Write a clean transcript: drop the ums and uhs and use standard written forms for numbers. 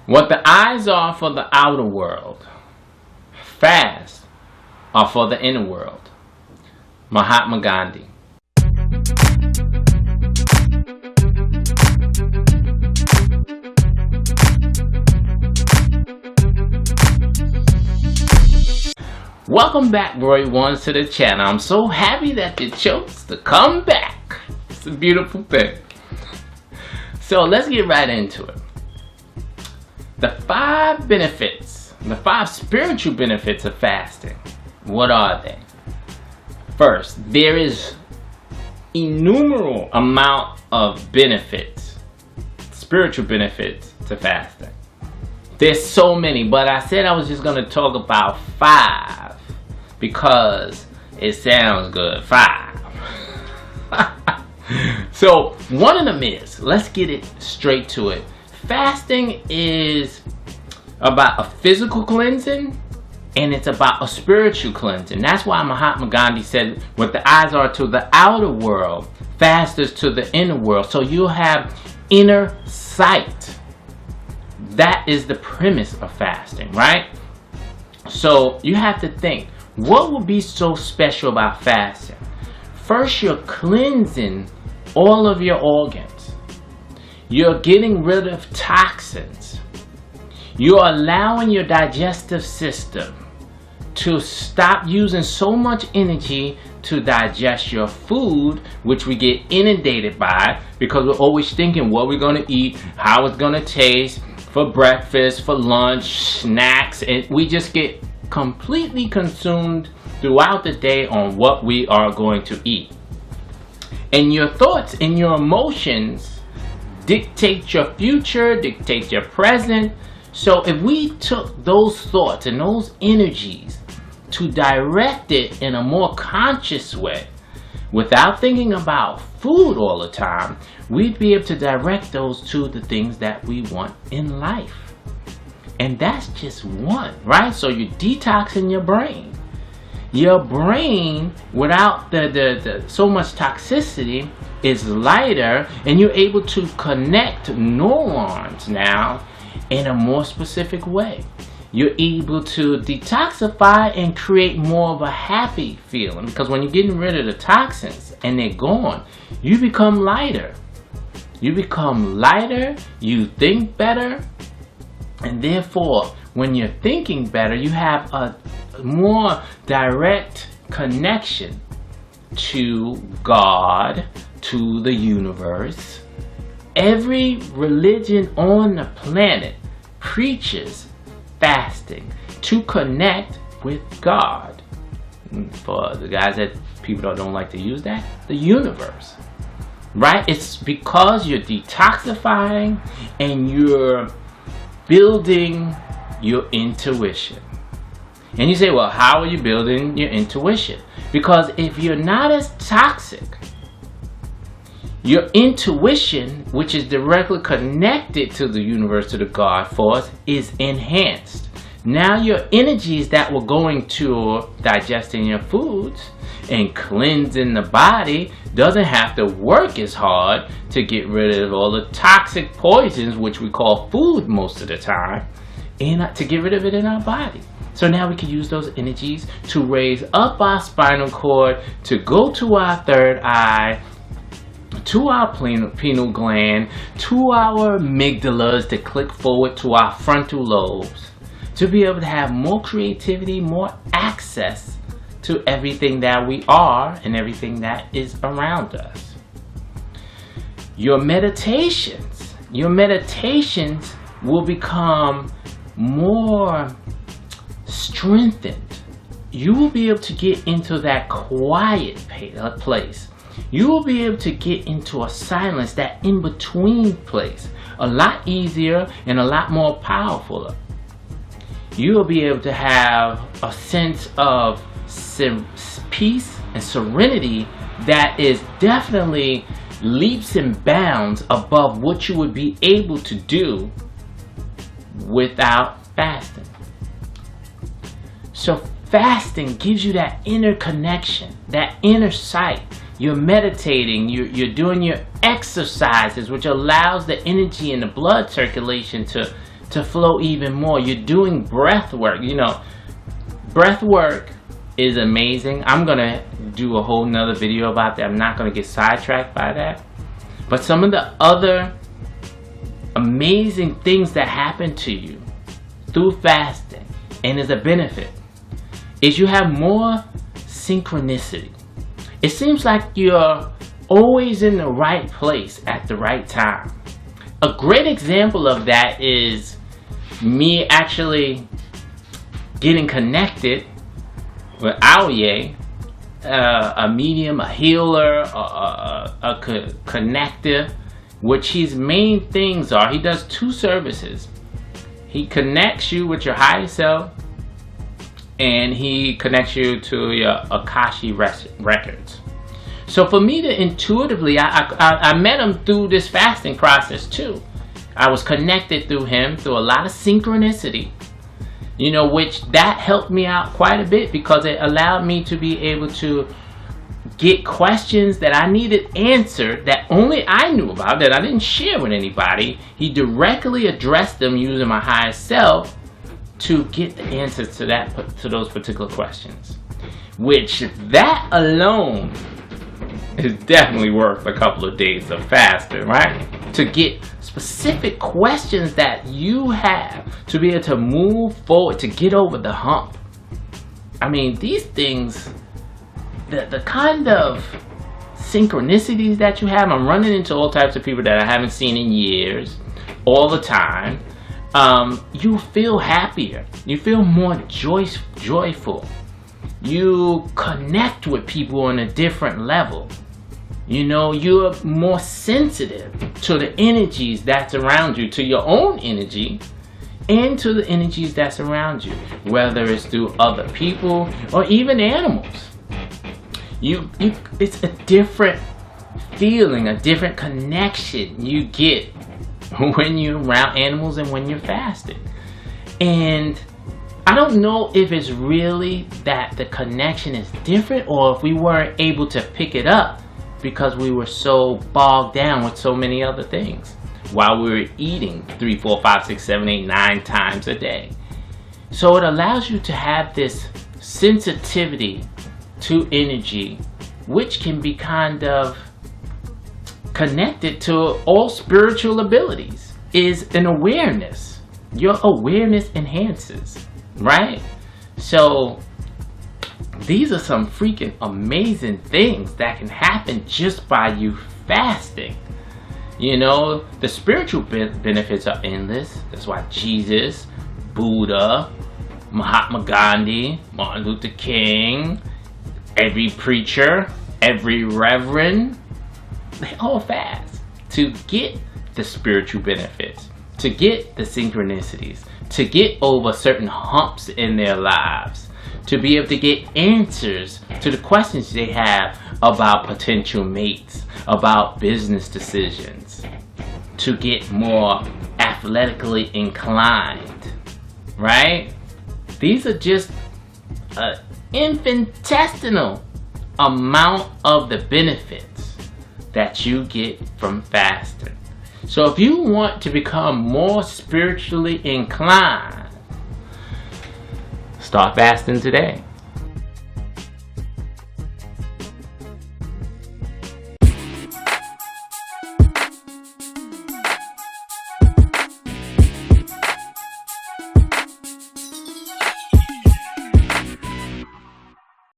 What the eyes are for the outer world, fasts are for the inner world. Mahatma Gandhi. Welcome back, Roy Ones, to the channel. I'm so happy that you chose to come back. It's a beautiful thing. So let's get right into it. The 5 benefits, the 5 spiritual benefits of fasting. What are they? First, there is innumerable amount of benefits, spiritual benefits to fasting. There's so many, but I said I was just going to talk about 5 because it sounds good. 5. So one of them is, let's get it straight to it. Fasting is about a physical cleansing and it's about a spiritual cleansing. That's why Mahatma Gandhi said, what the eyes are to the outer world, fast is to the inner world. So you'll have inner sight. That is the premise of fasting, right? So you have to think, what would be so special about fasting? First, you're cleansing all of your organs. You're getting rid of toxins. You're allowing your digestive system to stop using so much energy to digest your food, which we get inundated by because we're always thinking what we're going to eat, how it's going to taste, for breakfast, for lunch, snacks, and we just get completely consumed throughout the day on what we are going to eat. And your thoughts and your emotions dictate your future, dictate your present. So if we took those thoughts and those energies to direct it in a more conscious way, without thinking about food all the time, we'd be able to direct those to the things that we want in life. And that's just one, right? So you're detoxing your brain. Your brain, without the so much toxicity, is lighter, and you're able to connect neurons now in a more specific way. You're able to detoxify and create more of a happy feeling, because when you're getting rid of the toxins and they're gone, you become lighter. You become lighter, you think better, and therefore when you're thinking better, you have a more direct connection to God, to the universe. Every religion on the planet preaches fasting to connect with God. For the guys that people don't like to use that, the universe, right? It's because you're detoxifying and you're building your intuition. And you say, well, how are you building your intuition? Because if you're not as toxic, your intuition, which is directly connected to the universe, to the God force, is enhanced. Now your energies that were going to digesting your foods and cleansing the body doesn't have to work as hard to get rid of all the toxic poisons, which we call food most of the time, and to get rid of it in our body. So now we can use those energies to raise up our spinal cord, to go to our third eye, to our pineal gland, to our amygdalas, to click forward to our frontal lobes, to be able to have more creativity, more access to everything that we are and everything that is around us. Your meditations will become more strengthened. You will be able to get into that quiet place. You will be able to get into a silence, that in-between place, a lot easier and a lot more powerful. You will be able to have a sense of peace and serenity that is definitely leaps and bounds above what you would be able to do without fasting. So fasting gives you that inner connection, that inner sight. You're meditating, you're doing your exercises, which allows the energy in the blood circulation to to flow even more. You're doing breath work. You know, breath work is amazing. I'm gonna do a whole nother video about that. I'm not gonna get sidetracked by that. But some of the other amazing things that happen to you through fasting, and as a benefit, is you have more synchronicity. It seems like you're always in the right place at the right time. A great example of that is me actually getting connected with Aoye, a medium, a healer, a connector, which his main things are, he does 2 services. He connects you with your higher self, and he connects you to your Akashi records. So for me to intuitively, I met him through this fasting process too. I was connected through him, through a lot of synchronicity, you know, which that helped me out quite a bit, because it allowed me to be able to get questions that I needed answered that only I knew about, that I didn't share with anybody. He directly addressed them using my higher self to get the answers to those particular questions, which that alone is definitely worth a couple of days of fasting, right? To get specific questions that you have to be able to move forward, to get over the hump. I mean, these things, the kind of synchronicities that you have, I'm running into all types of people that I haven't seen in years, all the time. You feel happier. You feel more joyful. You connect with people on a different level. You know, you're more sensitive to the energies that's around you, to your own energy, and to the energies that's around you, whether it's through other people or even animals. It's a different feeling, a different connection you get when you're around animals and when you're fasting. And I don't know if it's really that the connection is different, or if we weren't able to pick it up because we were so bogged down with so many other things while we were eating 3, 4, 5, 6, 7, 8, 9 times a day. So it allows you to have this sensitivity to energy, which can be kind of connected to all spiritual abilities, is an awareness. Your awareness enhances, right? So these are some freaking amazing things that can happen just by you fasting. You know, the spiritual benefits are endless. That's why Jesus, Buddha, Mahatma Gandhi, Martin Luther King, every preacher, every reverend, they all fast to get the spiritual benefits, to get the synchronicities, to get over certain humps in their lives, to be able to get answers to the questions they have about potential mates, about business decisions, to get more athletically inclined, right? These are just an infinitesimal amount of the benefits that you get from fasting. So if you want to become more spiritually inclined, start fasting today.